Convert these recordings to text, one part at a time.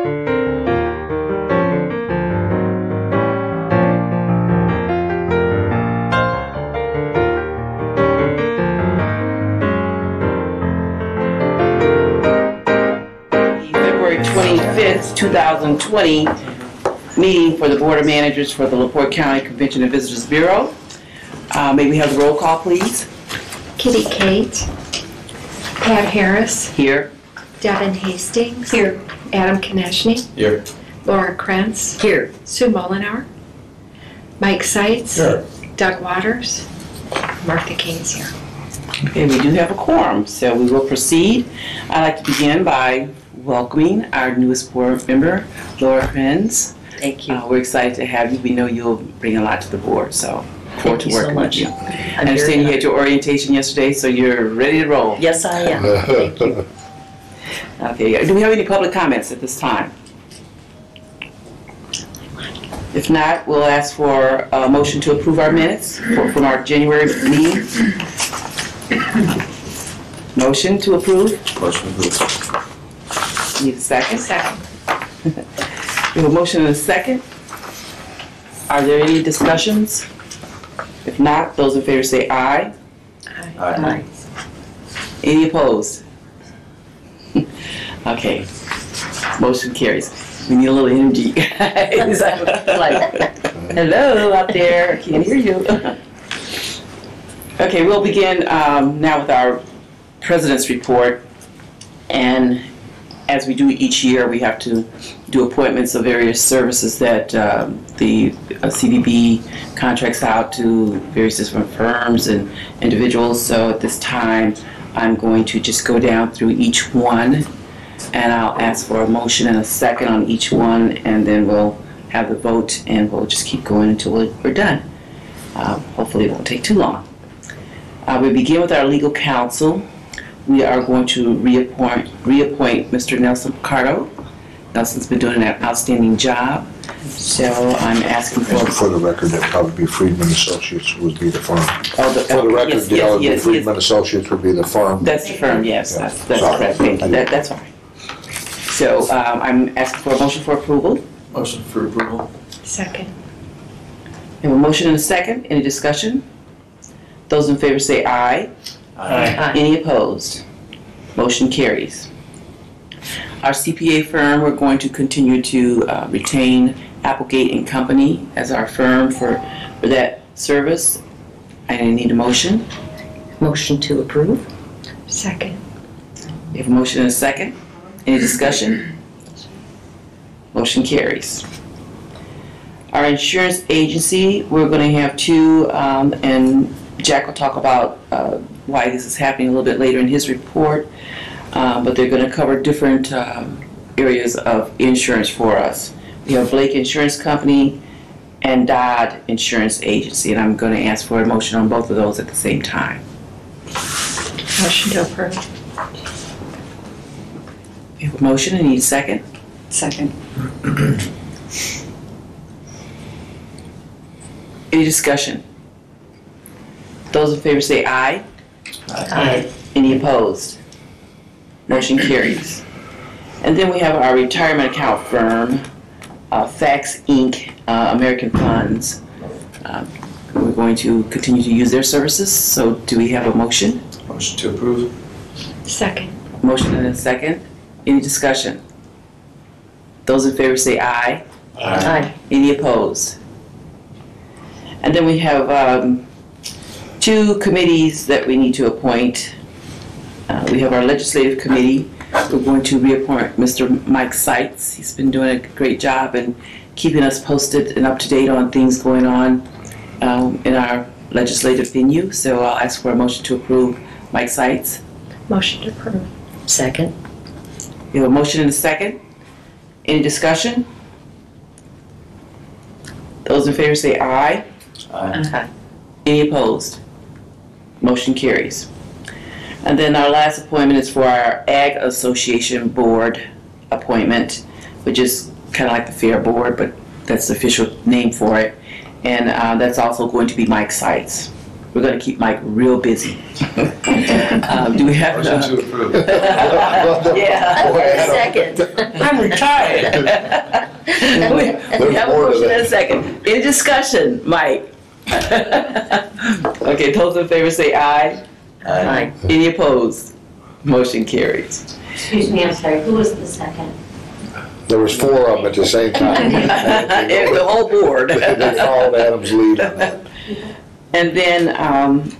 February 25th, 2020 meeting for the Board of Managers for the LaPorte County Convention and Visitors Bureau. May we have the roll call, please? Kitty Kate, Pat Harris, Here. Devin Hastings, here. Adam Konechny, Here. Laura Krentz, Here. Sue Molinар, Mike Seitz, Here. Doug Waters, Martha King's here. Okay, we do have a quorum, so we will proceed. I'd like to begin by welcoming our newest board member, Laura Krentz. Thank you. We're excited to have you. We know you'll bring a lot to the board, so forward to Thank you so working much. with you. I understand you had your orientation yesterday, so you're ready to roll. Yes, I am. Thank you. Okay, do we have any public comments at this time? If not, we'll ask for a motion to approve our minutes from our January meeting. Motion to approve. Motion approved. Need a second? Second. We have a motion and a second. Are there any discussions? If not, those in favor say aye. Aye. Any opposed? Okay. Motion carries. We need a little energy. It's like, hello out there. Can't hear you. Okay, we'll begin now with our President's Report. And as we do each year, we have to do appointments of various services that the CBB contracts out to various different firms and individuals. So at this time, I'm going to just go down through each one, and I'll ask for a motion and a second on each one, and then we'll have the vote, and we'll just keep going until we're done. Hopefully it won't take too long. We begin with our legal counsel. We are going to reappoint Mr. Nelson Picardo. Nelson's been doing an outstanding job, so I'm asking for... For the record, that would probably be Friedman Associates would be the firm. For the record, yes, Friedman Associates would be the firm. That's the firm, yes. Yeah. That's correct. Thank you. That's fine. So I'm asking for a motion for approval. Motion for approval. Second. We have a motion and a second. Any discussion? Those in favor say aye. Aye. Any opposed? Motion carries. Our CPA firm, we're going to continue to retain Applegate and Company as our firm for that service. I need a motion. Motion to approve. Second. We have a motion and a second. Any discussion? Motion carries. Our insurance agency, we're going to have two, and Jack will talk about why this is happening a little bit later in his report, but they're going to cover different areas of insurance for us. We have Blake Insurance Company and Dodd Insurance Agency, and I'm going to ask for a motion on both of those at the same time. Motion to approve. We have a motion, and need a second. Second. Any discussion? Those in favor say aye. Aye. Any opposed? Motion carries. And then we have our retirement account firm, Fax Inc., American Funds. We're going to continue to use their services, so do we have a motion? Motion to approve. Second. Motion and a second. Any discussion? Those in favor say aye. Aye. Any opposed? And then we have two committees that we need to appoint. We have our legislative committee. We're going to reappoint Mr. Mike Seitz. He's been doing a great job and keeping us posted and up to date on things going on in our legislative venue. So I'll ask for a motion to approve Mike Seitz. Motion to approve. Second. We have a motion and a second. Any discussion? Those in favor say aye. Aye. Any opposed? Motion carries. And then our last appointment is for our Ag Association Board appointment, which is kind of like the Fair Board, but that's the official name for it. And that's also going to be Mike Seitz. We're going to keep Mike real busy. Do we have Motion to approve. Yeah. Second. I I'm retired. We have a more to motion that. and a second. Any discussion, Mike? Okay, those in favor say aye. Aye. Any opposed? Motion carries. Excuse me, I'm sorry, who was the second? There was 4 of them at the same time. The whole board. They followed Adam's lead on that. And then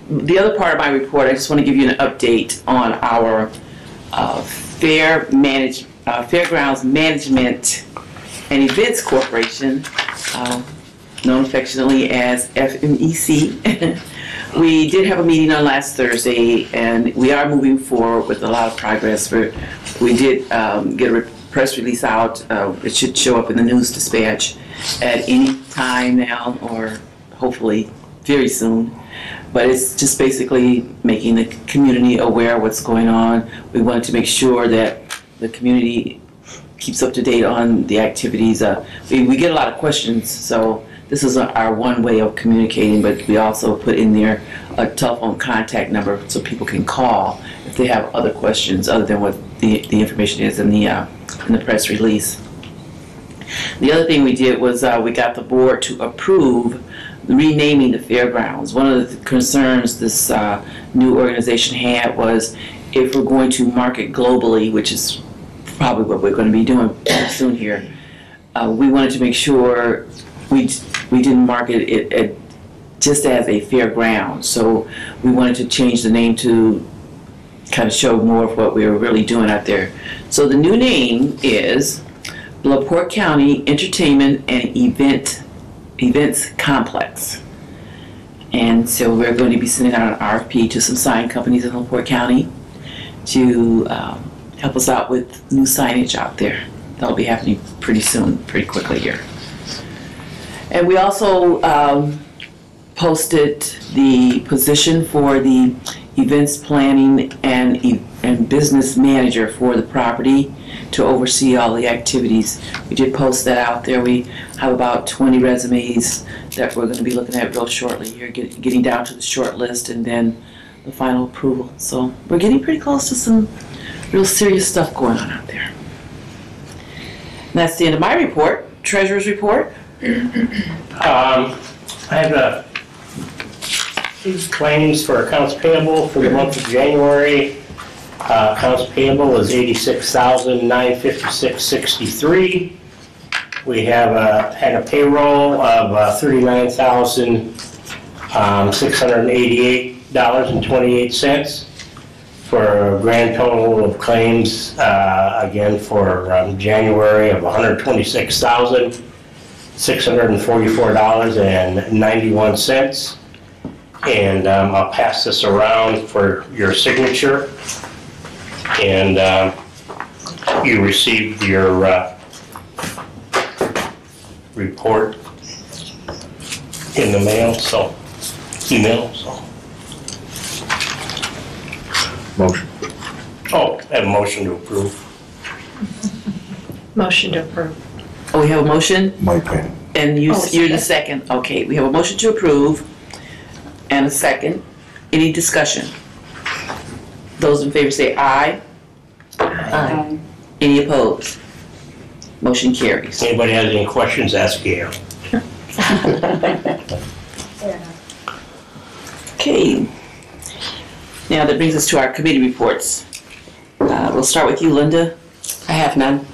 the other part of my report, I just want to give you an update on our Fairgrounds Management and Events Corporation, known affectionately as FMEC. We did have a meeting on last Thursday, and we are moving forward with a lot of progress. We did get a press release out. It should show up in the News Dispatch at any time now, or hopefully very soon. But it's just basically making the community aware of what's going on. We wanted to make sure that the community keeps up to date on the activities. We get a lot of questions, so this is our one way of communicating, but we also put in there a telephone contact number so people can call if they have other questions other than what the information is in the press release. The other thing we did was we got the board to approve renaming the fairgrounds. One of the concerns this new organization had was if we're going to market globally, which is probably what we're going to be doing soon here, we wanted to make sure we didn't market it just as a fairground. So we wanted to change the name to kind of show more of what we were really doing out there. So the new name is LaPorte County Entertainment and Events Complex. And so we're going to be sending out an RFP to some sign companies in LaPorte County to help us out with new signage out there. That'll be happening pretty soon, pretty quickly here. And we also posted the position for the events planning and business manager for the property to oversee all the activities. We did post that out there. We have about 20 resumes that we're going to be looking at real shortly here, getting down to the short list and then the final approval. So we're getting pretty close to some real serious stuff going on out there. And that's the end of my report. Treasurer's report. I have these claims for accounts payable for the month of January. Accounts payable is $86,956.63. We have had a payroll of $39,688.28 for a grand total of claims again for January of $126,644.91. And I'll pass this around for your signature. And you received your report in the mail, so email. So. Motion. Oh, I have a motion to approve. Motion to approve. Oh, we have a motion? Mike Payne. And you're second. the second. Okay, we have a motion to approve and a second. Any discussion? Those in favor say aye. Aye. Any opposed? Motion carries. Anybody has any questions, ask Gail. Okay. Now that brings us to our committee reports. We'll start with you, Linda. I have none.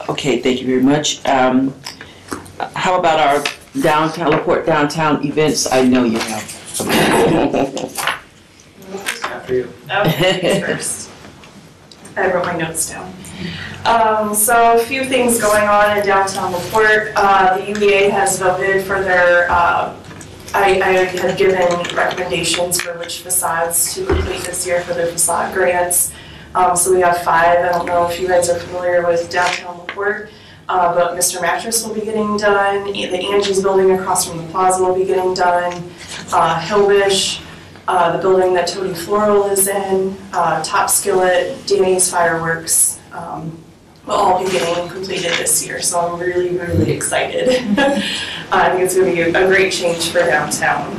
Okay, thank you very much. How about our LaPorte downtown events? I know you have. After you. Okay, first. I wrote my notes down. So a few things going on in downtown LaPorte. The UVA has voted for their, I had given recommendations for which facades to complete this year for their facade grants. So we have 5. I don't know if you guys are familiar with downtown LaPorte, but Mr. Mattress will be getting done. The Angie's building across from the plaza will be getting done. Hillbish, the building that Toady Floral is in, Top Skillet, Danny's Fireworks, will all be getting completed this year. So I'm really, really excited. I think it's going to be a great change for downtown.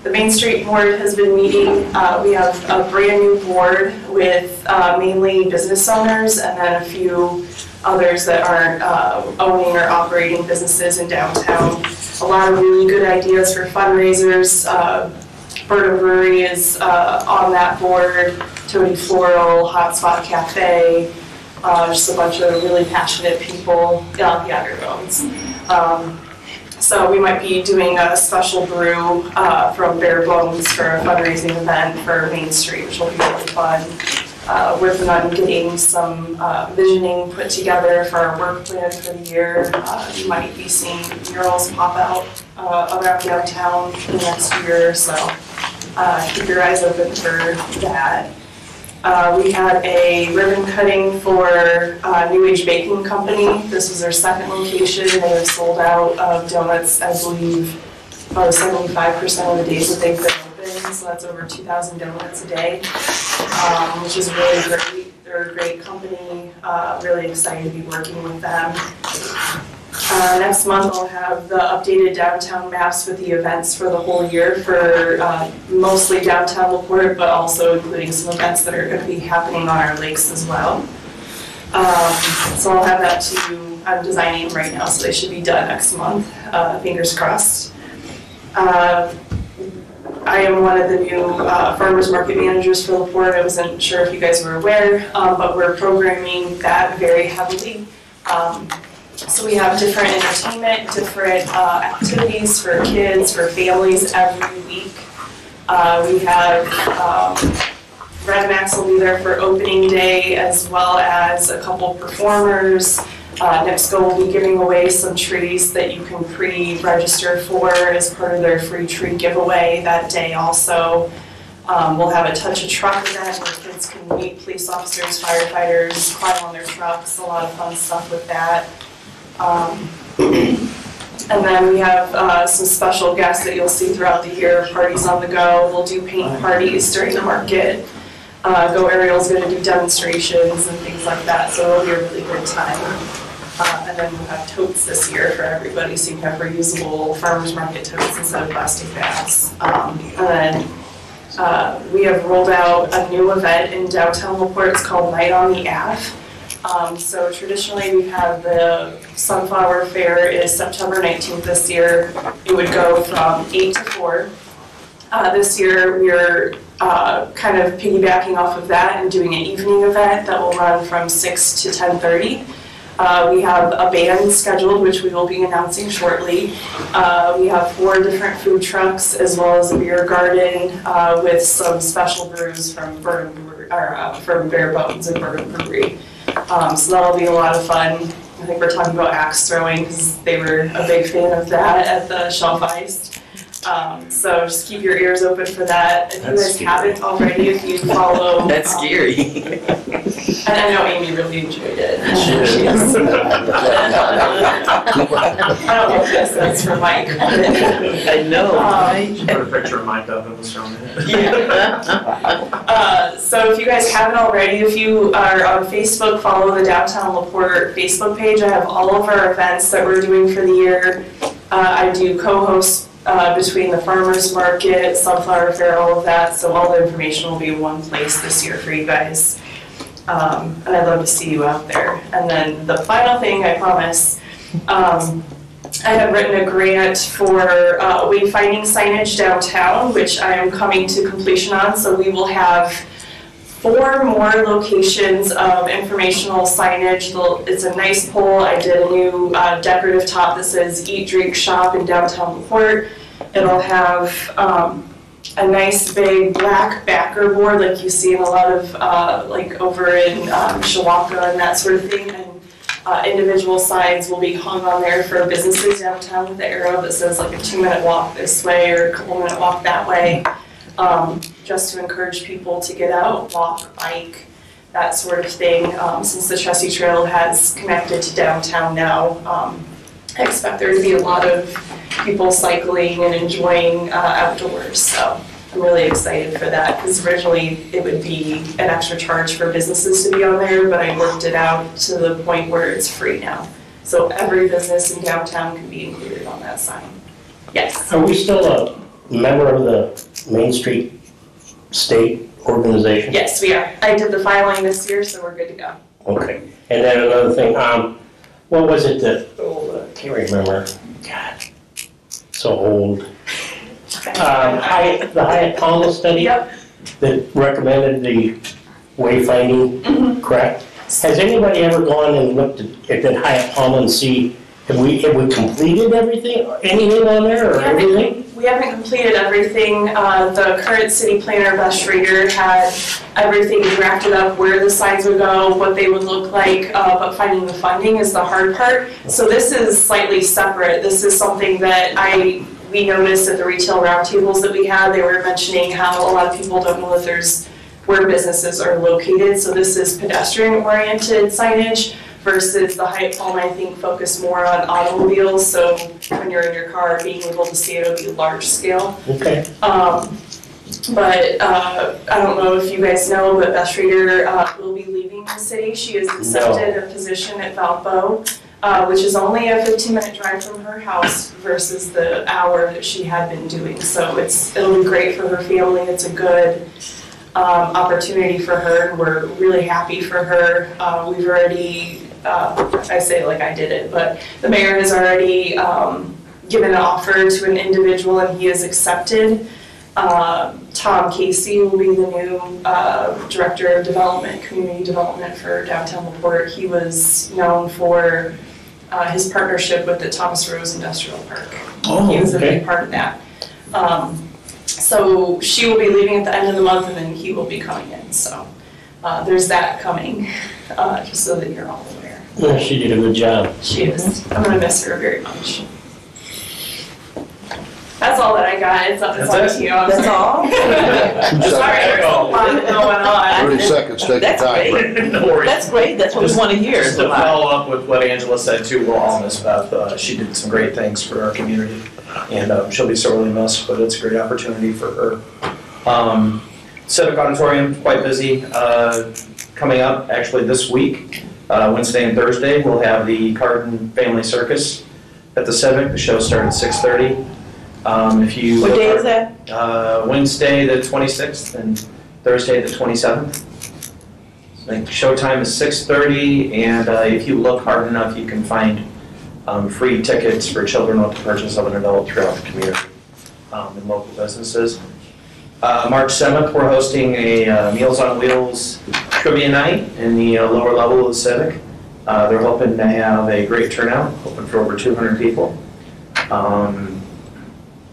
The Main Street Board has been meeting. We have a brand new board with mainly business owners and then a few others that aren't owning or operating businesses in downtown. A lot of really good ideas for fundraisers. Bird Brewery is on that board, Toady Floral, Hotspot Cafe, just a bunch of really passionate people, Yager Bones. So we might be doing a special brew from Bare Bones for a fundraising event for Main Street, which will be really fun. Working on getting some visioning put together for our work plan for the year. You might be seeing murals pop out around downtown for the next year, so keep your eyes open for that. We had a ribbon cutting for New Age Baking Company. This was their second location. They have sold out of donuts, I believe, about 75% of the days that they've been open. So that's over 2,000 donuts a day, which is really great. They're a great company. Really excited to be working with them. Next month I'll have the updated downtown maps with the events for the whole year for mostly downtown LaPorte, but also including some events that are going to be happening on our lakes as well. So I'll have that to you. I'm designing them right now, so they should be done next month. Fingers crossed. I am one of the new farmers market managers for LaPorte. I wasn't sure if you guys were aware, but we're programming that very heavily. So we have different entertainment, different activities for kids, for families every week. We have Red Max will be there for opening day, as well as a couple performers. NIPSCO will be giving away some trees that you can pre-register for as part of their free tree giveaway that day also. We'll have a touch a truck event where kids can meet police officers, firefighters, climb on their trucks, a lot of fun stuff with that. And then we have some special guests that you'll see throughout the year, parties on the go. We'll do paint parties during the market. Go Ariel's going to do demonstrations and things like that, so it'll be a really good time. And then we'll have totes this year for everybody, so you can have reusable farmers market totes instead of plastic bags. And then we have rolled out a new event in downtown LaPorte. It's called Night on the Ave. So traditionally we have the Sunflower Fair is September 19th this year. It would go from 8 to 4. This year we're kind of piggybacking off of that and doing an evening event that will run from 6 to 10:30. We have a band scheduled, which we will be announcing shortly. We have 4 different food trucks as well as a beer garden with some special brews from from Bare Bones and Bird Brewery. So that'll be a lot of fun. I think we're talking about axe throwing because they were a big fan of that at the Shelf Ice. So just keep your ears open for that. If you guys haven't already, if you follow... That's scary. And I know Amy really enjoyed it. She is. I don't know if that's for Mike. I know. Put a picture of Mike up and was showing it. So if you guys haven't already, if you are on Facebook, follow the Downtown LaPorte Facebook page. I have all of our events that we're doing for the year. I do co-host between the farmers market, Sunflower Fair, all of that. So all the information will be in one place this year for you guys. And I'd love to see you out there. And then the final thing, I promise, I have written a grant for wayfinding signage downtown, which I am coming to completion on. So we will have 4 more locations of informational signage. It's a nice pole. I did a new decorative top that says Eat, Drink, Shop in downtown LaPorte. It'll have a nice big black backer board like you see in a lot of like over in Shawaka and that sort of thing. And individual signs will be hung on there for businesses downtown with the arrow that says like a 2-minute walk this way or a couple-minute walk that way. Just to encourage people to get out, walk, bike, that sort of thing. Since the Chessie Trail has connected to downtown now, I expect there to be a lot of people cycling and enjoying outdoors. So I'm really excited for that because originally it would be an extra charge for businesses to be on there, but I worked it out to the point where it's free now. So every business in downtown can be included on that sign. Yes. Are we still member of the Main Street State Organization? Yes, we are. I did the filing this year, so we're good to go. Okay. And then another thing, what was it that, I can't remember. God, so old. The Hyatt Palmer study Yep. that recommended the wayfinding, correct? Has anybody ever gone and looked at that Hyatt Palmer and see, have we completed everything on there or everything? We haven't completed everything. The current city planner, Beth Schrader, had everything drafted up where the signs would go, what they would look like, but finding the funding is the hard part. So this is slightly separate. This is something that we noticed at the retail roundtables that we had. They were mentioning how a lot of people don't know that there's where businesses are located. So this is pedestrian-oriented signage versus the Hyatt Palm, I think, focus more on automobiles. So when you're in your car, being able to see it would be large scale. Okay. But I don't know if you guys know, but Beth Schrader will be leaving the city. She has accepted a position at Valpo, which is only a 15-minute drive from her house versus the hour that she had been doing. So it'll be great for her family. It's a good opportunity for her, and we're really happy for her. We've already, I say it like I did it, but the mayor has already given an offer to an individual, and he has accepted. Tom Casey will be the new Director of Development, Community Development for downtown LaPorte. He was known for his partnership with the Thomas Rose Industrial Park. He was a big part of that. So she will be leaving at the end of the month, and then he will be coming in. So there's that coming, just so that you're all aware. Yeah, she did a good job. She is. I'm going to miss her very much. That's all that I got. It's up to you. I'm That's sorry. all? 2 Sorry, there's a lot going on. 30 seconds, take your That's time. great. No worries. That's great. That's what we want to hear. Just to follow up with what Angela said too, we'll all miss Beth. She did some great things for our community, and she'll be sorely missed, but it's a great opportunity for her. Civic Auditorium, quite busy. Coming up, actually this week, Wednesday and Thursday, we'll have the Carden Family Circus at the Civic. The show starts at 6:30. If you What day is that? Wednesday the 26th and Thursday the 27th. I think showtime is 6:30, and if you look hard enough, you can find free tickets for children with the purchase of an adult throughout the community and local businesses. March 7th, we're hosting a Meals on Wheels trivia night in the lower level of the Civic. They're hoping to have a great turnout, hoping for over 200 people.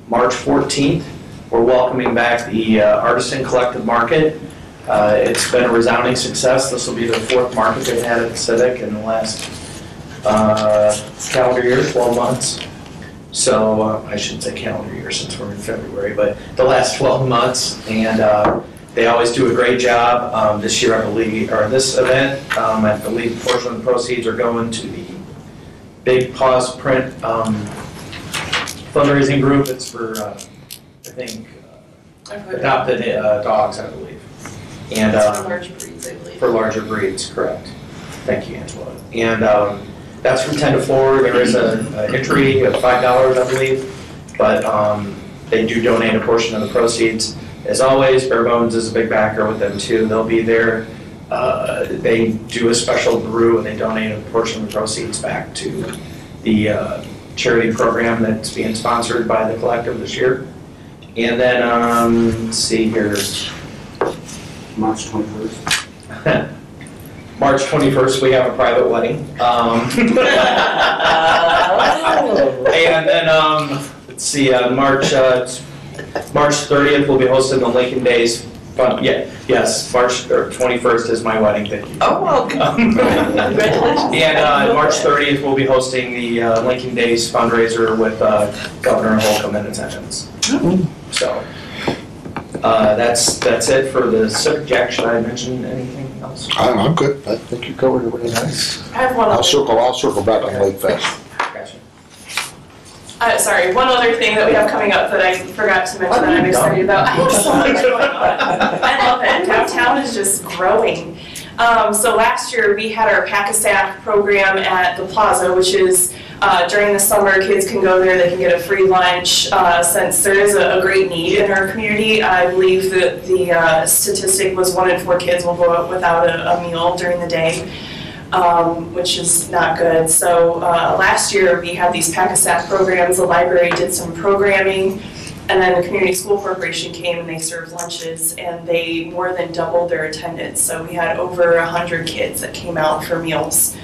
March 14th, we're welcoming back the Artisan Collective Market. It's been a resounding success. This will be the 4th market they've had at the Civic in the last calendar year, 12 months. So I shouldn't say calendar year since we're in February, but the last 12 months. And they always do a great job. This year, I believe, or this event, I believe a portion of the proceeds are going to the Big Paws Print fundraising group. It's for, I think, adopted dogs, I believe. And For large breeds, I believe. for larger breeds, correct. Thank you, Angela. And that's from 10 to 4. There is an entry of $5, I believe, but they do donate a portion of the proceeds. As always, Bare Bones is a big backer with them too. They'll be there. They do a special brew, and they donate a portion of the proceeds back to the charity program that's being sponsored by the collective this year. And then, let's see here. March 21st. March 21st, we have a private wedding. And then, let's see, March 30th, we'll be hosting the Lincoln Days. Yes, March 21st is my wedding. Thank you. Oh, well, congratulations. And March 30th, we'll be hosting the Lincoln Days fundraiser with Governor Holcomb in attendance. So that's it for the Civic. Jack, should I mention anything else? I'm good. I think you covered everything nice. I have one I'll other. circle back on Lake Fest. Gotcha. Sorry, one other thing that we have coming up that I forgot to mention that I'm excited about. I have so much going on. I love it. Downtown is just growing. So last year we had our Pack-a-Sack program at the Plaza, which is during the summer kids can go there, they can get a free lunch. Since there is a great need in our community, I believe that the statistic was 1 in 4 kids will go out without a meal during the day. Which is not good. So last year we had these Pack-a-Sack programs. The library did some programming, and then the Community School Corporation came and they served lunches, and they more than doubled their attendance. So we had over 100 kids that came out for meals.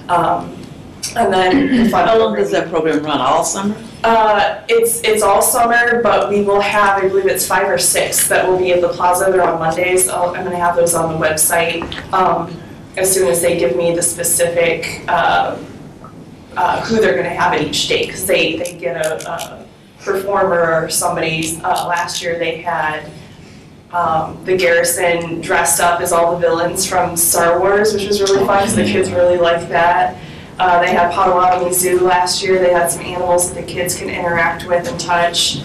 And then How long does that program run? All summer? It's all summer, but we will have, I believe it's 5 or 6 that will be at the Plaza. They're on Mondays. I'm going to have those on the website. As soon as they give me the specific who they're going to have at each day, because they get a performer or somebody. Last year they had the Garrison dressed up as all the villains from Star Wars, which was really fun because the kids really liked that. They had Potawatomi Zoo last year. They had some animals that the kids can interact with and touch.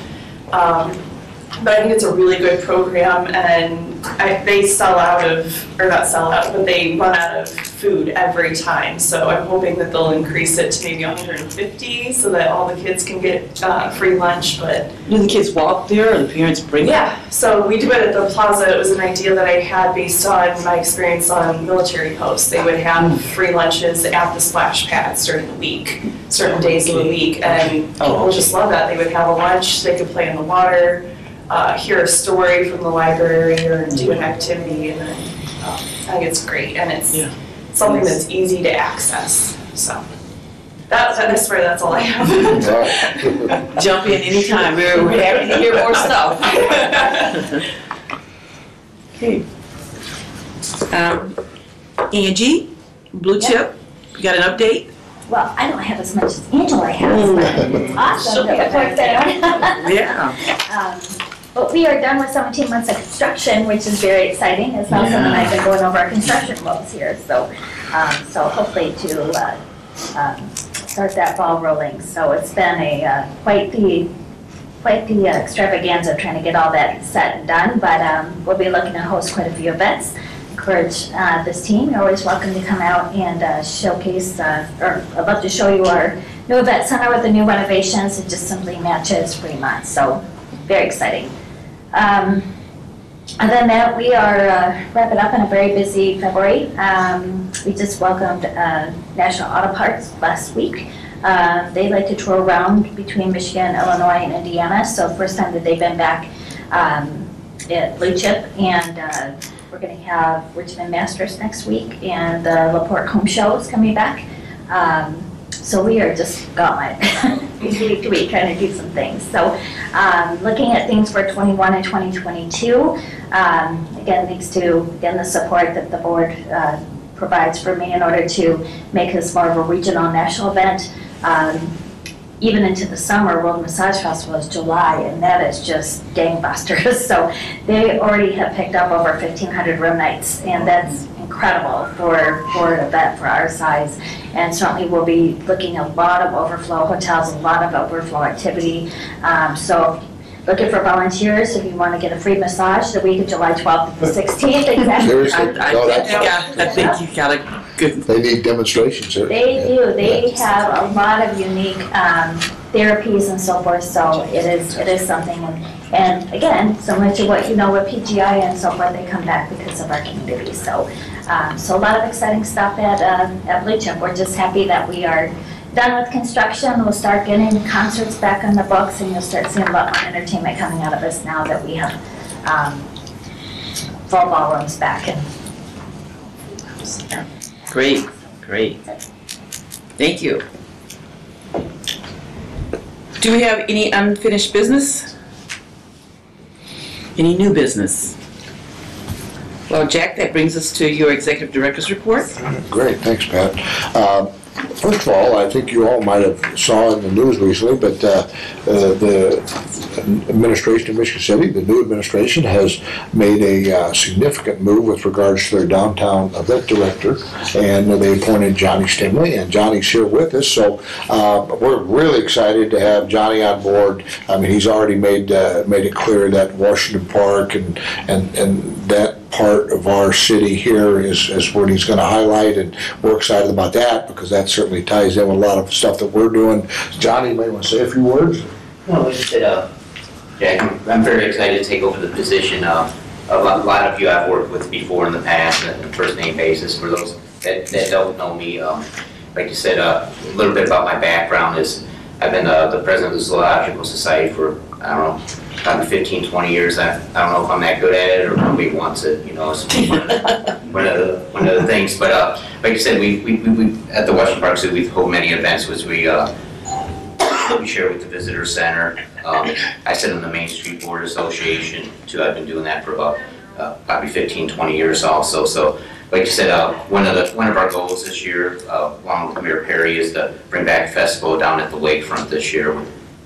But I think it's a really good program, and they sell out of, or not sell out, but they run out of food every time. So I'm hoping that they'll increase it to maybe 150 so that all the kids can get free lunch. But Do the kids walk there or the parents bring them? yeah, so we do it at the Plaza. It was an idea that I had based on my experience on military posts. They would have free lunches at the splash pads during the week, certain days of the week, and people just love that. They would have a lunch, they could play in the water, hear a story from the library, or do an activity, and then I think it's great, and it's something that's easy to access. So I swear that's all I have. Jump in anytime. We're happy to hear more stuff. Okay. Angie, Blue Chip, you got an update? Well, I don't have as much as Angela has, but awesome. Yeah. But we are done with 17 months of construction, which is very exciting, as Nelson and I have been going over our construction woes here. So, so hopefully to start that ball rolling. So it's been quite the extravaganza of trying to get all that set and done. But we'll be looking to host quite a few events. Encourage this team. You're always welcome to come out and showcase, or I'd love to show you our new event center with the new renovations. It just simply matches Fremont. So very exciting. Other than that, we are wrapping up in a very busy February. We just welcomed National Auto Parts last week. They like to tour around between Michigan, Illinois, and Indiana. So first time that they've been back at Blue Chip, and we're going to have Richmond Masters next week, and the LaPorte Home Show is coming back. So we are just gone week to week trying to do some things. So looking at things for 21 and 2022, again, thanks to the support that the board provides for me in order to make this more of a regional national event. Even into the summer, World Massage Festival is July, and that is just gangbusters. So they already have picked up over 1,500 room nights, and that's incredible for an event for our size. And certainly we'll be looking at a lot of overflow hotels, a lot of overflow activity. So looking for volunteers if you want to get a free massage the week of July 12th to the 16th. Exactly. Seriously? I think you got a good. They need demonstrations here. They do. They have a lot of unique therapies and so forth. So it is something. And again, similar to what you know with PGI and so forth, they come back because of our community. So so a lot of exciting stuff at Blue Chip. We're just happy that we are done with construction. We'll start getting concerts back on the books, and you'll start seeing a lot more entertainment coming out of us now that we have full ballrooms back. Great. Thank you. Do we have any unfinished business? Any new business? Well, Jack, that brings us to your executive director's report. Great, thanks, Pat. First of all, I think you all might have saw in the news recently, but the administration of Michigan City, the new administration, has made a significant move with regards to their downtown event director, and they appointed Johnny Stimley, and Johnny's here with us, so we're really excited to have Johnny on board. I mean, he's already made it clear that Washington Park and that part of our city here is what he's going to highlight, and we're excited about that because that certainly ties in with a lot of stuff that we're doing. Johnny, you may want to say a few words. No, I just said, Jack, I'm very excited to take over the position. A lot of you I've worked with before in the past on a first name basis. For those that don't know me, like you said, a little bit about my background is I've been the president of the Zoological Society for, I don't know, probably 15, 20 years. I don't know if I'm that good at it or nobody wants it, you know, it's one of the things. But like you said, we at the Washington Park Zoo, we hold many events, which we share with the Visitor Center. I sit on the Main Street Board Association too. I've been doing that for about probably 15, 20 years also. So like you said, one of our goals this year, along with Mayor Perry, is to bring back a festival down at the lakefront this year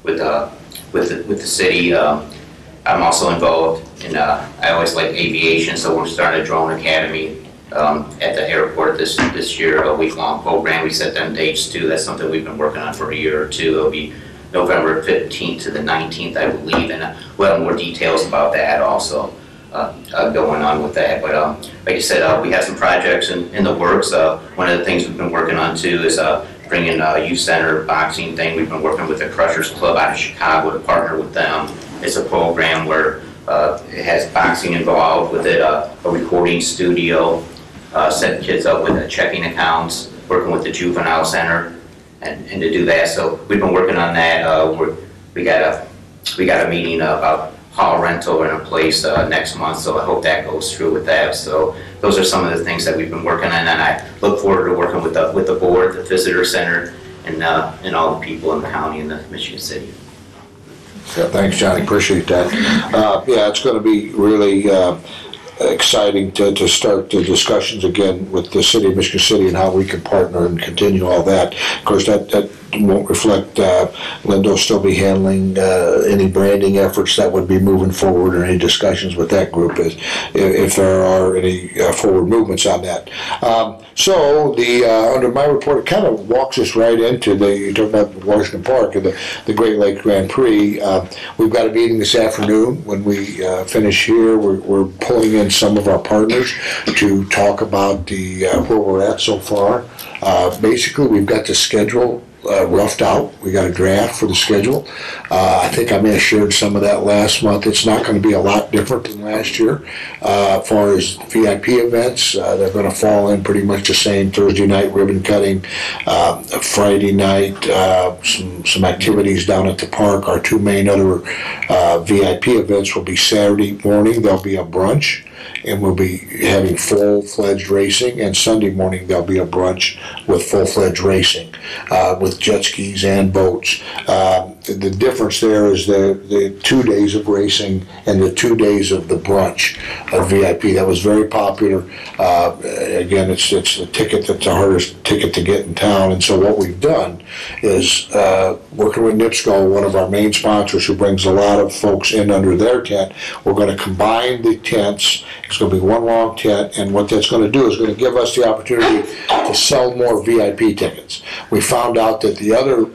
with the city. I'm also involved in, I always like aviation, so we're starting a drone academy at the airport this year, a week-long program. We set them dates too. That's something we've been working on for a year or two. It'll be November 15th to the 19th, I believe, and we'll have more details about that also going on with that. But like you said, we have some projects in the works. One of the things we've been working on too is bringing a youth center boxing thing. We've been working with the Crushers Club out of Chicago to partner with them. It's a program where it has boxing involved with it, a recording studio, setting kids up with checking accounts, working with the juvenile center, and to do that. So we've been working on that. We got a meeting about hall rental in a place next month, so I hope that goes through with that. So those are some of the things that we've been working on, and I look forward to working with the board, the visitor center, and all the people in the county and the Michigan City. Yeah, thanks, Johnny. Appreciate that. Yeah, it's going to be really exciting to start the discussions again with the city of Michigan City and how we can partner and continue all that. Of course, that won't reflect, Linda will still be handling any branding efforts that would be moving forward or any discussions with that group if there are any forward movements on that. So under my report, it kind of walks us right into you talk about Washington Park and the Great Lakes Grand Prix. We've got a meeting this afternoon. When we finish here, we're pulling in some of our partners to talk about where we're at so far. Basically, we've got the schedule roughed out. We got a draft for the schedule. I think I may have shared some of that last month. It's not going to be a lot different than last year. As far as VIP events, they're going to fall in pretty much the same. Thursday night ribbon cutting, Friday night some activities down at the park. Our two main other VIP events will be Saturday morning. There'll be a brunch, and we'll be having full-fledged racing, and Sunday morning there'll be a brunch with full-fledged racing with jet skis and boats. The difference there is the 2 days of racing and the 2 days of the brunch of VIP. That was very popular. Again, it's the ticket that's the hardest ticket to get in town, and so what we've done is working with NIPSCO, one of our main sponsors who brings a lot of folks in under their tent. We're going to combine the tents. It's going to be one long tent, and what that's going to do is going to give us the opportunity to sell more VIP tickets. We found out that the other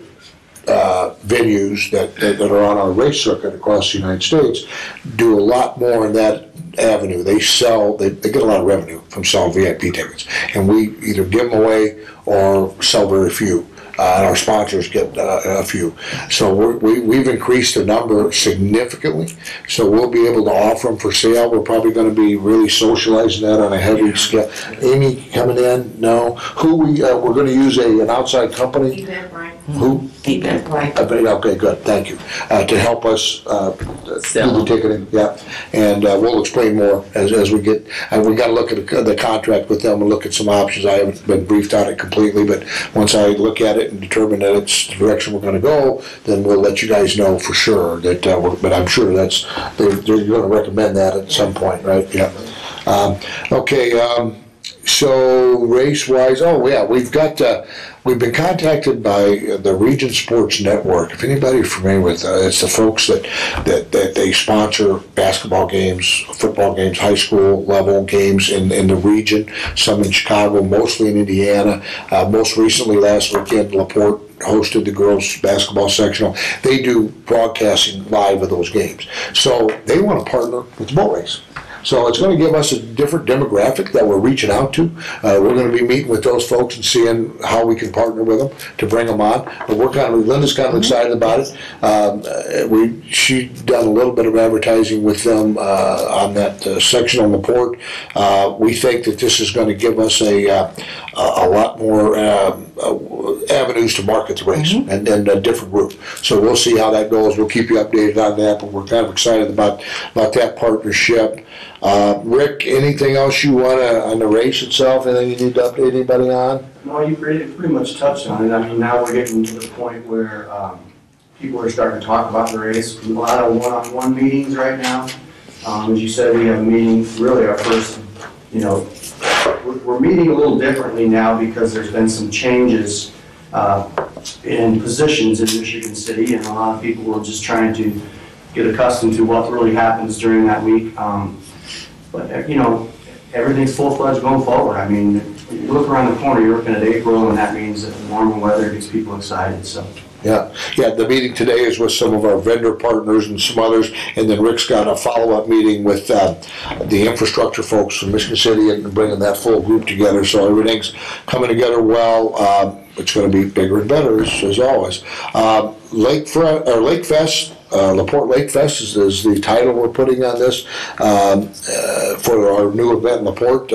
venues that are on our race circuit across the United States do a lot more in that avenue. They get a lot of revenue from selling VIP tickets, and we either give them away or sell very few. And our sponsors get a few. So we've increased the number significantly, so we'll be able to offer them for sale. We're probably going to be really socializing that on a heavy scale. Amy coming in? No. We're going to use an outside company? Eventbrite. Who? Eventbrite. Okay, good, thank you. To help us do the ticketing, yeah. And we'll explain more as we get, we got to look at the contract with them and look at some options. I haven't been briefed on it completely, but once I look at it and determine that it's the direction we're going to go, then we'll let you guys know for sure that, but I'm sure they're going to recommend that at some point, right? Yeah. Okay, so race-wise, oh yeah, we've been contacted by the Region Sports Network. If anybody's familiar with it's the folks that they sponsor basketball games, football games, high school level games in the region, some in Chicago, mostly in Indiana. Most recently last weekend, LaPorte hosted the girls basketball sectional. They do broadcasting live of those games. So they want to partner with the boat race. So it's going to give us a different demographic that we're reaching out to. We're going to be meeting with those folks and seeing how we can partner with them to bring them on. But Linda's kind of excited about it. She's done a little bit of advertising with them on that section on LaPorte. We think that this is going to give us a lot more avenues to market the race and a different group. So we'll see how that goes. We'll keep you updated on that, but we're kind of excited about that partnership. Rick, anything else you want to, on the race itself, anything you need to update anybody on? No, you pretty much touched on it. I mean, now we're getting to the point where people are starting to talk about the race. A lot of one-on-one meetings right now. As you said, we have a meeting, really our first, we're meeting a little differently now because there's been some changes in positions in Michigan City, and a lot of people were just trying to get accustomed to what really happens during that week. But everything's full-fledged going forward. I mean, you look around the corner, you're looking at April, and that means that warmer weather gets people excited. So. Yeah, the meeting today is with some of our vendor partners and some others, and then Rick's got a follow-up meeting with the infrastructure folks from Michigan City and bringing that full group together. So everything's coming together well. It's going to be bigger and better as always. Lake Fest. LaPorte Lake Fest is the title we're putting on this for our new event in LaPorte.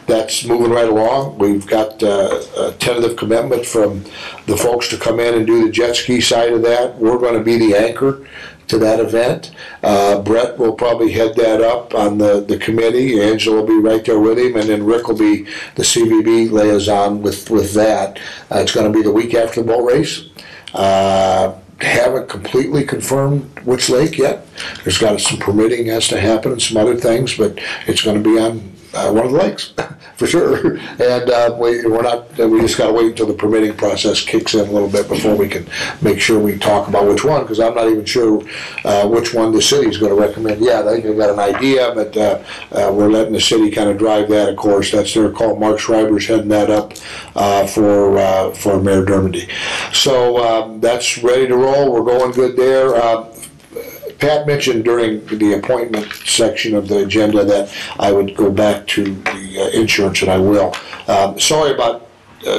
That's moving right along. We've got a tentative commitment from the folks to come in and do the jet ski side of that. We're going to be the anchor to that event. Brett will probably head that up on the committee. Angela will be right there with him, and then Rick will be the CVB liaison with that. It's going to be the week after the boat race. Haven't completely confirmed which lake yet. There's got some permitting has to happen and some other things, but it's going to be on one of the lakes for sure. And we just got to wait until the permitting process kicks in a little bit before we can make sure we talk about which one, because I'm not even sure which one the city is going to recommend. Yeah, I think they've got an idea, but we're letting the city kind of drive that, of course. That's their call. Mark Schreiber's heading that up for Mayor Dermody. So that's ready to roll. We're going good there. Pat mentioned during the appointment section of the agenda that I would go back to the insurance, and I will. Sorry about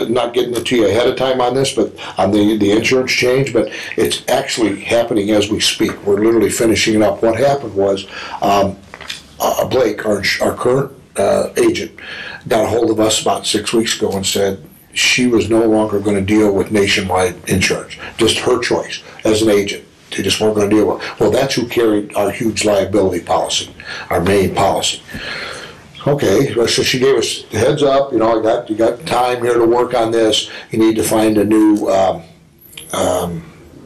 not getting it to you ahead of time on this, but on the insurance change, but it's actually happening as we speak. We're literally finishing it up. What happened was Blake, our current agent, got a hold of us about 6 weeks ago and said she was no longer going to deal with nationwide insurance, just her choice as an agent. They just weren't going to deal with it. Well, that's who carried our huge liability policy, our main policy. Okay, so she gave us the heads up, you got time here to work on this. You need to find a new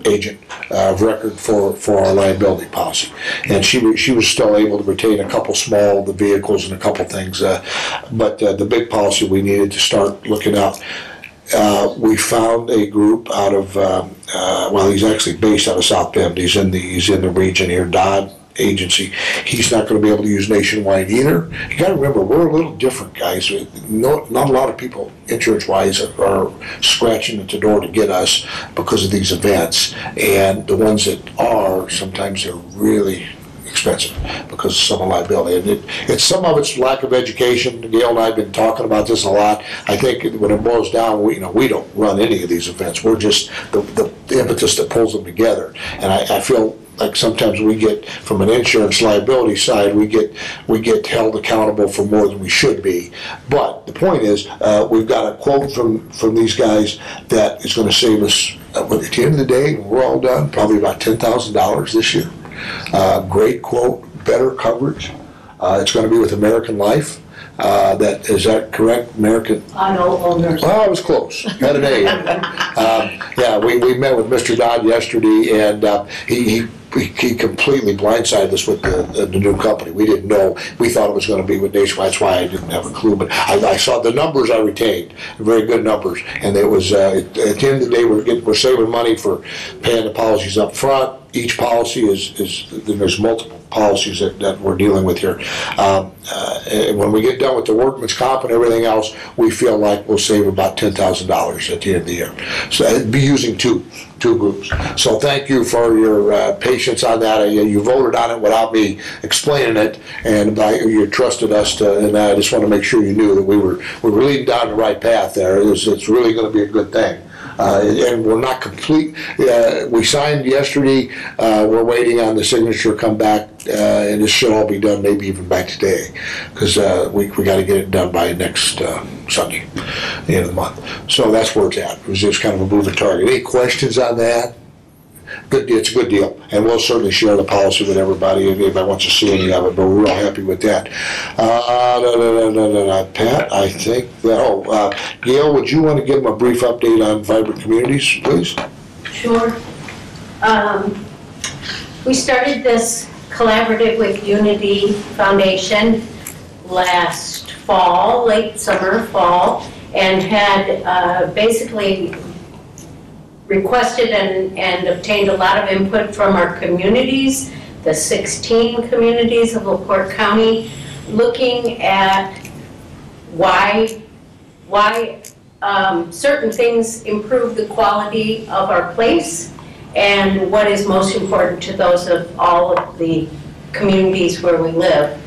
agent of record for our liability policy. And she was still able to retain a couple small the vehicles and a couple things, but the big policy we needed to start looking out. We found a group out of, he's actually based out of South Bend. He's in the region here, Dodd Agency. He's not going to be able to use nationwide either. You got to remember, we're a little different, guys. Not a lot of people, insurance-wise, are scratching at the door to get us because of these events. And the ones that are, sometimes they're really expensive because of some liability. And it's some of it's lack of education. Gail and I have been talking about this a lot. I think when it boils down, we don't run any of these events. We're just the impetus that pulls them together. And I feel like sometimes we get, from an insurance liability side, we get held accountable for more than we should be. But the point is, we've got a quote from these guys that is going to save us, at the end of the day, when we're all done, probably about $10,000 this year. Great quote, better coverage. It's going to be with American Life. Is that correct? American. Owners. Well, I was close. Had an A. Yeah, we met with Mr. Dodd yesterday, and he completely blindsided us with the new company. We didn't know. We thought it was going to be with Nationwide. That's why I didn't have a clue. But I saw the numbers I retained, very good numbers. And it was at the end of the day, we're saving money for paying the policies up front. Each policy is there's multiple policies that we're dealing with here. When we get done with the workman's comp and everything else, we feel like we'll save about $10,000 at the end of the year. So it'd be using two groups. So thank you for your patience on that. You voted on it without me explaining it, and you trusted us to, and I just want to make sure you knew that we were leading down the right path there. It's really going to be a good thing. And we're not complete. We signed yesterday. We're waiting on the signature to come back, and this should all be done maybe even by today, because we got to get it done by next Sunday, the end of the month. So that's where it's at. It was just kind of a moving target. Any questions on that? Good, it's a good deal, and we'll certainly share the policy with everybody if anybody wants to see any of it, but we're all happy with that. Pat, I think that, Gail, would you want to give them a brief update on Vibrant Communities, please? Sure. We started this collaborative with Unity Foundation last fall, late summer, fall, and had basically requested and obtained a lot of input from our communities, the 16 communities of LaPorte County, looking at why certain things improve the quality of our place and what is most important to those of all of the communities where we live.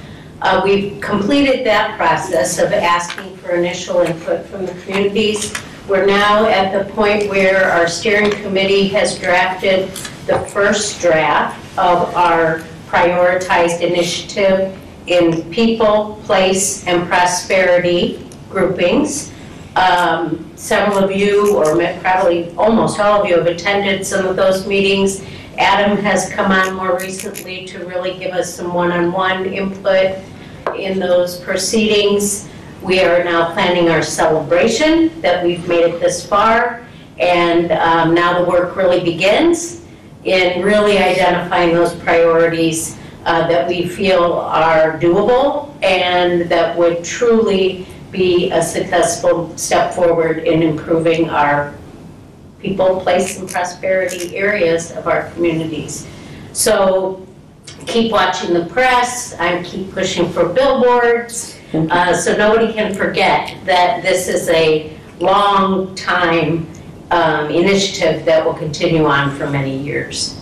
We've completed that process of asking for initial input from the communities. We're now at the point where our steering committee has drafted the first draft of our prioritized initiative in people, place, and prosperity groupings. Several of you, or probably almost all of you, have attended some of those meetings. Adam has come on more recently to really give us some one-on-one input in those proceedings. We are now planning our celebration, that we've made it this far, and now the work really begins in really identifying those priorities that we feel are doable and that would truly be a successful step forward in improving our people, place, and prosperity areas of our communities. So keep watching the press. I keep pushing for billboards. So nobody can forget that this is a long time initiative that will continue on for many years.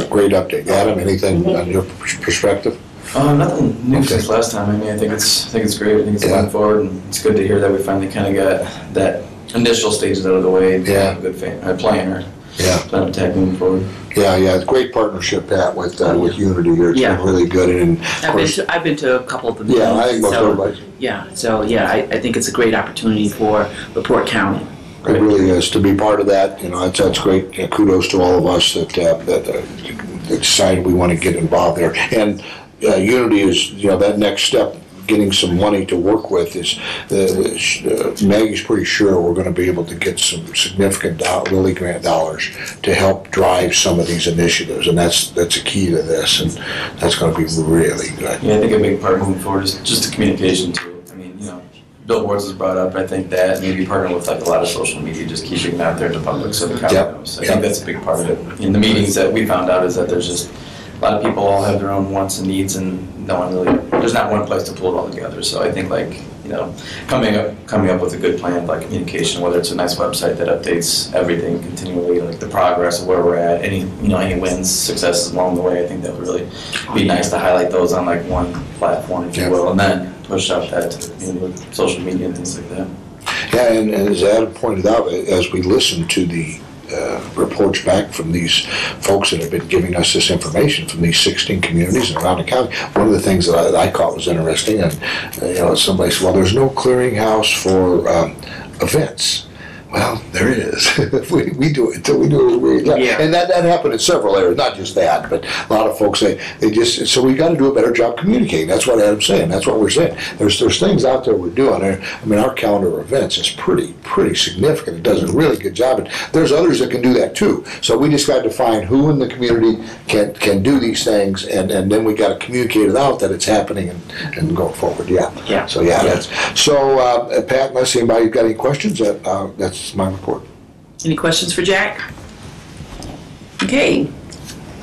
Great update. Adam, anything on your perspective? Nothing new since last time. I mean, I think it's great. I think it's going forward, and it's good to hear that we finally kind of got that initial stages out of the way. And a good plan of tech moving forward. Yeah, great partnership, Pat, with Unity here. It's been really good. And I've been to a couple of the meetings. Yeah, I think most everybody. I think it's a great opportunity for LaPorte County. It really is to be part of that. That's great. Kudos to all of us that decided we want to get involved there. And Unity is, that next step. Getting some money to work with is, Maggie's pretty sure we're going to be able to get some significant Lilly grant dollars to help drive some of these initiatives, and that's a key to this, and that's going to be really good. Yeah, I think a big part moving forward is just the communication too. I mean, billboards is brought up. I think that maybe partnering with a lot of social media, just keeping it out there to the public so the county knows. I think that's a big part of it. In the meetings that we found out is that there's just a lot of people all have their own wants and needs, and no one really, there's not one place to pull it all together. So I think coming up with a good plan of communication, whether it's a nice website that updates everything continually, the progress of where we're at, any wins, successes along the way. I think that would really be nice to highlight those on one platform, if you will, and then push out that to social media and things like that. Yeah, and as Adam pointed out, as we listen to the reports back from these folks that have been giving us this information from these 16 communities and around the county. One of the things that I caught was interesting, and somebody said, well, there's no clearinghouse for events. Well, there is. we do it until we do it. And that happened in several areas, not just that, but a lot of folks say so we got to do a better job communicating. That's what Adam's saying. That's what we're saying. There's things out there we're doing. I mean, our calendar of events is pretty significant. It does a really good job, and there's others that can do that too. So we just got to find who in the community can do these things, and then we got to communicate it out that it's happening and go forward. So Pat, unless anybody's got any questions, that's my report. Any questions for Jack? Okay.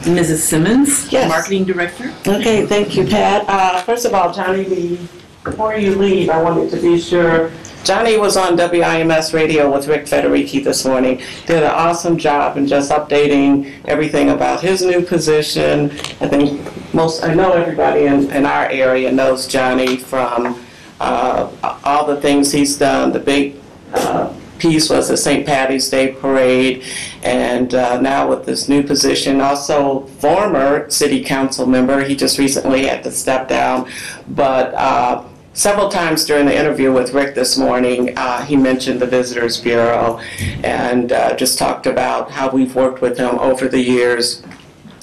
Mrs. Simmons, Yes. Marketing Director. Okay, thank you, Pat. First of all, Johnny, before you leave, I wanted to be sure, Johnny was on WIMS radio with Rick Federici this morning. Did an awesome job in just updating everything about his new position. I know everybody in our area knows Johnny from all the things he's done. The big piece was the St. Patty's Day Parade, and now with this new position, also former city council member, he just recently had to step down, but several times during the interview with Rick this morning, he mentioned the Visitors Bureau and just talked about how we've worked with him over the years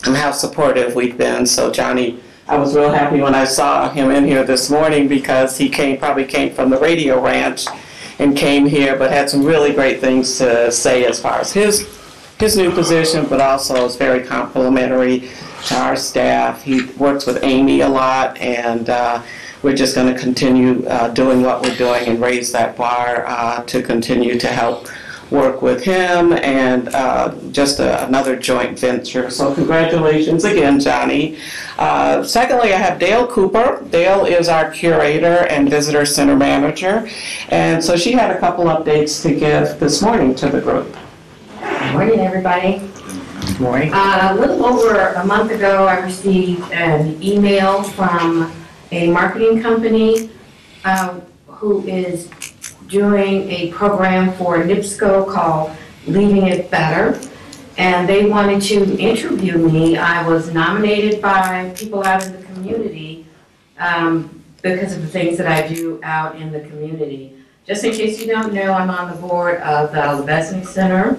and how supportive we've been. So Johnny, I was real happy when I saw him in here this morning because he probably came from the Radio Ranch and came here, but had some really great things to say as far as his new position, but also is very complimentary to our staff. He works with Amy a lot, and we're just going to continue doing what we're doing and raise that bar to continue to help work with him, and just another joint venture. So congratulations again, Johnny. Secondly, I have Dale Cooper. Dale is our curator and visitor center manager, and so she had a couple updates to give this morning to the group. Good morning, everybody. Good morning. A little over a month ago, I received an email from a marketing company who is doing a program for NIPSCO called Leaving It Better, and they wanted to interview me. I was nominated by people out in the community because of the things that I do out in the community. Just in case you don't know, I'm on the board of the Lebesnick Center,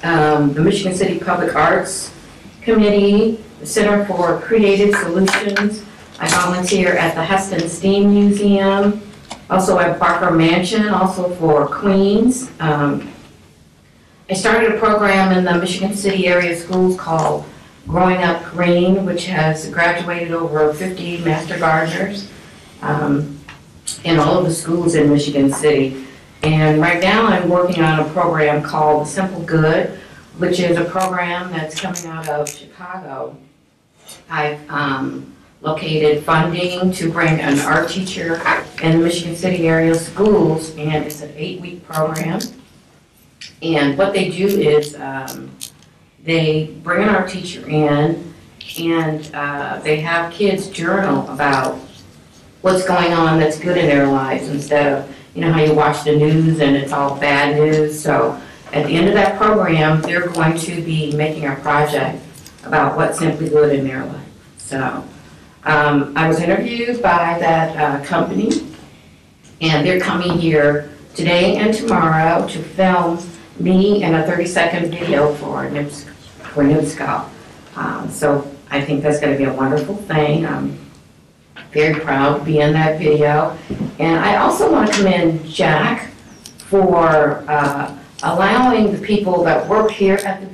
the Michigan City Public Arts Committee, the Center for Creative Solutions. I volunteer at the Heston Steam Museum, also at Barker Mansion, also for Queens. I started a program in the Michigan City area schools called Growing Up Green, which has graduated over 50 master gardeners in all of the schools in Michigan City. And right now I'm working on a program called The Simple Good, which is a program that's coming out of Chicago. I've located funding to bring an art teacher in the Michigan City area schools, and it's an 8-week program. And what they do is they bring an art teacher in, and they have kids journal about what's going on that's good in their lives, instead of, you know, how you watch the news and it's all bad news. So at the end of that program, they're going to be making a project about what's simply good in their life. So I was interviewed by that company, and they're coming here today and tomorrow to film me in a 30-second video for NIPSCO. So I think that's going to be a wonderful thing. I'm very proud to be in that video. And I also want to commend Jack for allowing the people that work here at the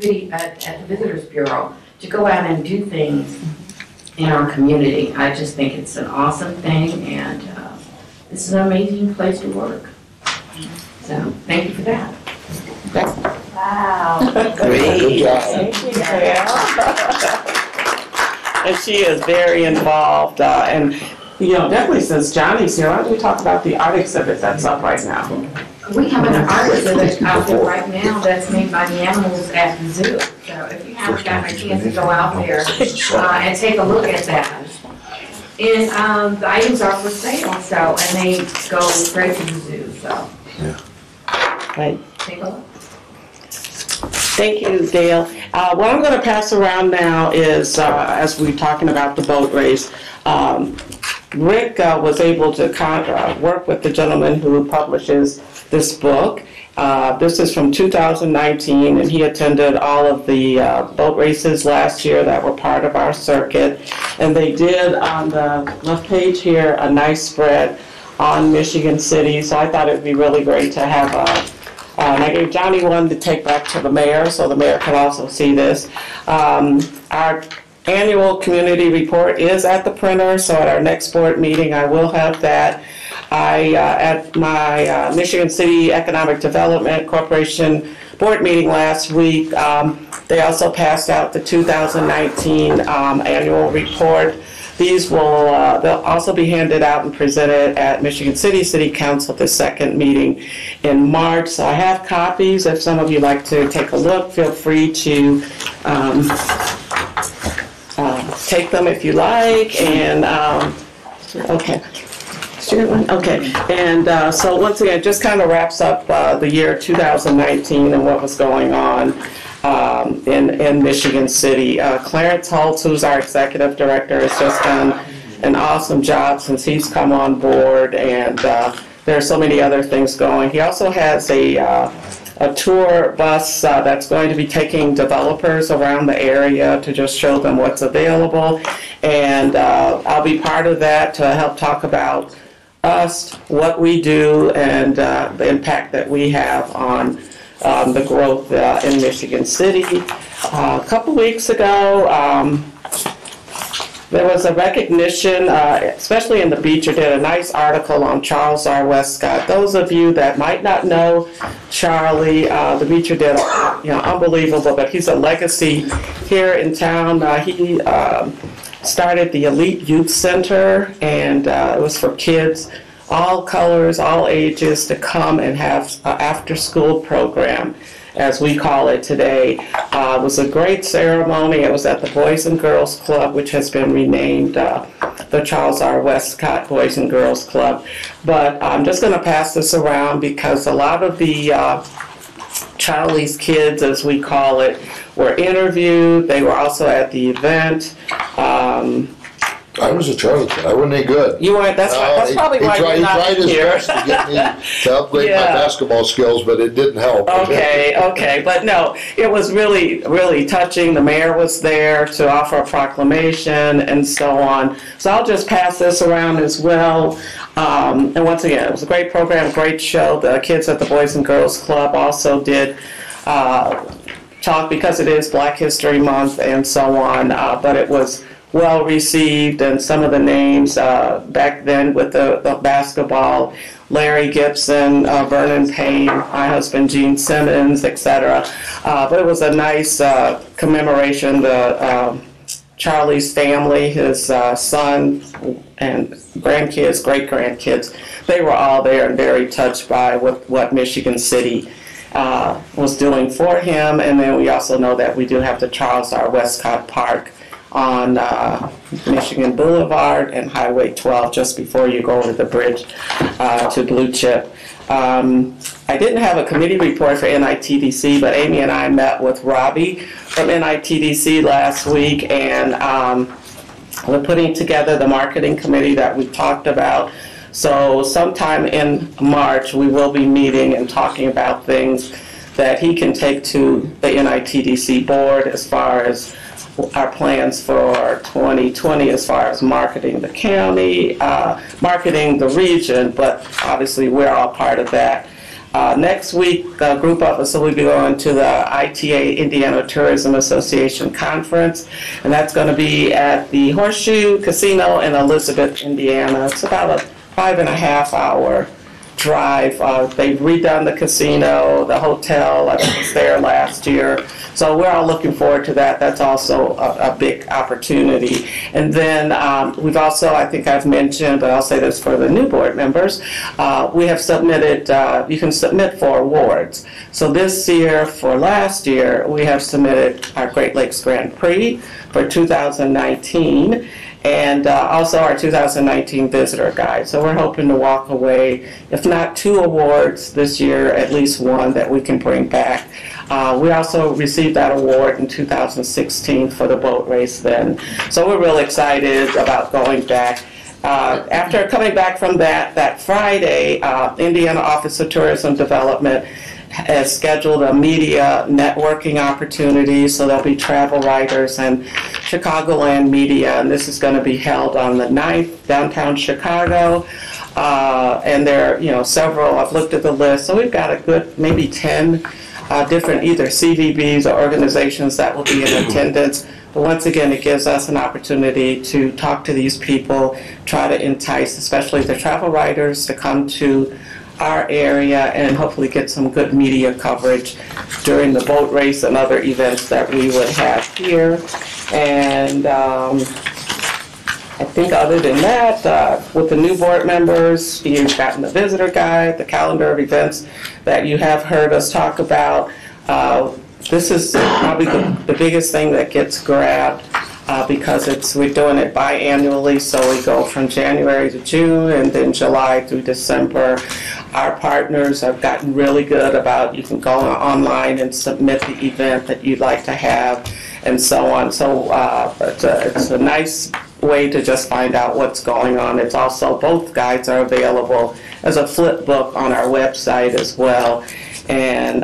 Visitors Bureau to go out and do things in our community. I just think it's an awesome thing, and this is an amazing place to work. So thank you for that. Wow. Great. Good job. Thank you, Dale. And she is very involved, and you know, definitely since Johnny's here, why don't we talk about the art exhibit that's up right now? We have an art exhibit out there right now that's made by the animals at the zoo. So if you haven't gotten a chance to go out there and take a look at that. And the items are for sale, so, and they go straight to the zoo, so. Right. Take a look. Thank you, Dale. What I'm going to pass around now is, as we're talking about the boat race, Rick was able to work with the gentleman who publishes this book. This is from 2019, and he attended all of the boat races last year that were part of our circuit. And they did, on the left page here, a nice spread on Michigan City. So I thought it would be really great to have and I gave Johnny one to take back to the mayor, so the mayor can also see this. Our annual community report is at the printer, so at our next board meeting I will have that. At my Michigan City Economic Development Corporation board meeting last week, they also passed out the 2019 annual report. These will they'll also be handed out and presented at Michigan City Council at the second meeting in March. So I have copies. If some of you like to take a look, feel free to take them if you like. And okay. Okay, and so once again, just kind of wraps up the year 2019 and what was going on in Michigan City. Clarence Holtz, who's our executive director, has just done an awesome job since he's come on board, and there are so many other things going. He also has a tour bus that's going to be taking developers around the area to just show them what's available, and I'll be part of that to help talk about us, what we do, and the impact that we have on the growth in Michigan City. A couple weeks ago, there was a recognition, especially in the Beecher, did a nice article on Charles R. Westcott. Those of you that might not know Charlie, the Beecher did, unbelievable, but he's a legacy here in town. He started the Elite Youth Center, and it was for kids, all colors, all ages, to come and have an after-school program, as we call it today. It was a great ceremony. It was at the Boys and Girls Club, which has been renamed the Charles R. Westcott Boys and Girls Club. But I'm just going to pass this around because a lot of the Charlie's kids, as we call it, were interviewed. They were also at the event. I was a Charlie kid. I wasn't any good. You weren't. That's probably why you're not here. He tried his best to get me to upgrade my basketball skills, but it didn't help. Okay, but no, it was really, really touching. The mayor was there to offer a proclamation and so on. So I'll just pass this around as well. And once again, it was a great program, great show. The kids at the Boys and Girls Club also did talk, because it is Black History Month and so on, but it was well received, and some of the names back then with the basketball, Larry Gibson, Vernon Payne, my husband Gene Simmons, etc. But it was a nice commemoration. Charlie's family, his son and grandkids, great-grandkids, they were all there and very touched by what Michigan City was doing for him. And then we also know that we do have the Charles R. Westcott Park on Michigan Boulevard and Highway 12, just before you go over the bridge to Blue Chip. I didn't have a committee report for NITDC, but Amy and I met with Robbie from NITDC last week, and we're putting together the marketing committee that we talked about. So sometime in March, we will be meeting and talking about things that he can take to the NITDC board as far as our plans for 2020 as far as marketing the county, marketing the region, but obviously we're all part of that. Next week, a group of us will be going to the ITA, Indiana Tourism Association Conference, and that's going to be at the Horseshoe Casino in Elizabeth, Indiana. It's about a 5.5-hour drive. They've redone the casino, the hotel. I was there last year. So we're all looking forward to that. That's also a big opportunity. And then we've also, I think I've mentioned, but I'll say this for the new board members, we have submitted, you can submit for awards. So this year, for last year, we have submitted our Great Lakes Grand Prix for 2019. And also our 2019 visitor guide. So we're hoping to walk away, if not 2 awards this year, at least 1 that we can bring back. We also received that award in 2016 for the boat race then. So we're real excited about going back. After coming back from that Friday, Indiana Office of Tourism Development has scheduled a media networking opportunity, so there'll be travel writers and Chicagoland media, and this is going to be held on the 9th, downtown Chicago. And there are, several, I've looked at the list, so we've got a good maybe 10 different either CVBs or organizations that will be in attendance. But once again, it gives us an opportunity to talk to these people, try to entice, especially the travel writers, to come to our area and hopefully get some good media coverage during the boat race and other events that we would have here. And I think other than that, with the new board members, you've gotten the visitor guide, the calendar of events that you have heard us talk about. This is probably the biggest thing that gets grabbed because we're doing it biannually, so we go from January to June and then July through December. Our partners have gotten really good about, you can go online and submit the event that you'd like to have and so on. So it's a nice way to just find out what's going on. It's also, both guides are available as a flip book on our website as well. And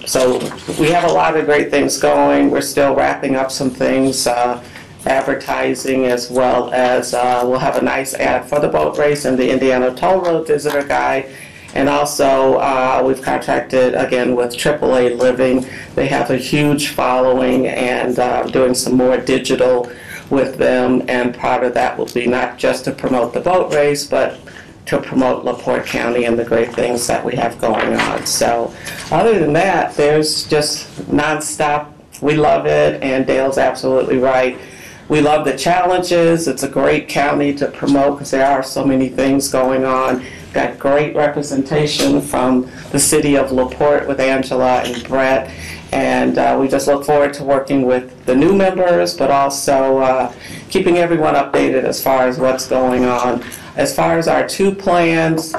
so we have a lot of great things going. We're still wrapping up some things, advertising, as well as we'll have a nice ad for the boat race and the Indiana Toll Road Visitor Guide. And also we've contracted again with AAA Living. They have a huge following, and doing some more digital with them, and part of that will be not just to promote the boat race, but to promote LaPorte County and the great things that we have going on. So other than that, there's just nonstop. We love it, and Dale's absolutely right. We love the challenges. It's a great county to promote because there are so many things going on. Got great representation from the city of LaPorte with Angela and Brett. And we just look forward to working with the new members, but also keeping everyone updated as far as what's going on. As far as our 2 plans,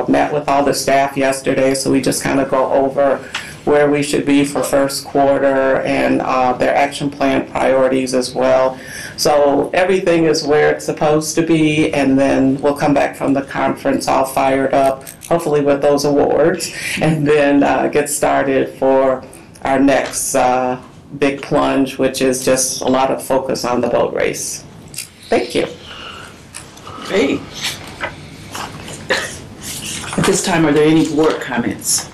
met with all the staff yesterday, so we just kind of go over where we should be for first quarter and their action plan priorities as well. So everything is where it's supposed to be, and then we'll come back from the conference all fired up, hopefully with those awards, and then get started for our next big plunge, which is just a lot of focus on the boat race. Thank you. Great. At this time, are there any board comments?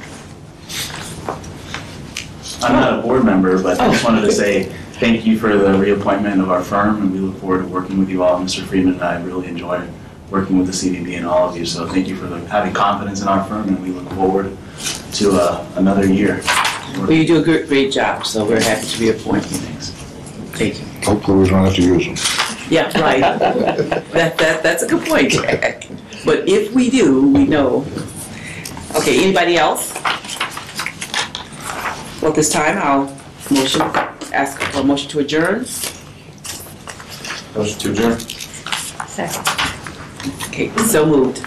I'm not a board member, but I just wanted to say thank you for the reappointment of our firm, and we look forward to working with you all. Mr. Friedman and I really enjoy working with the CVB and all of you, so thank you for having confidence in our firm, and we look forward to another year. Well, you do a great job, so we're happy to reappoint you. Thanks. Thank you. Hopefully we don't have to use them. Yeah, right. That's a good point. But if we do, we know. Okay, anybody else? Well, this time I'll ask for a motion to adjourn. Motion to adjourn. Second. Okay, so moved.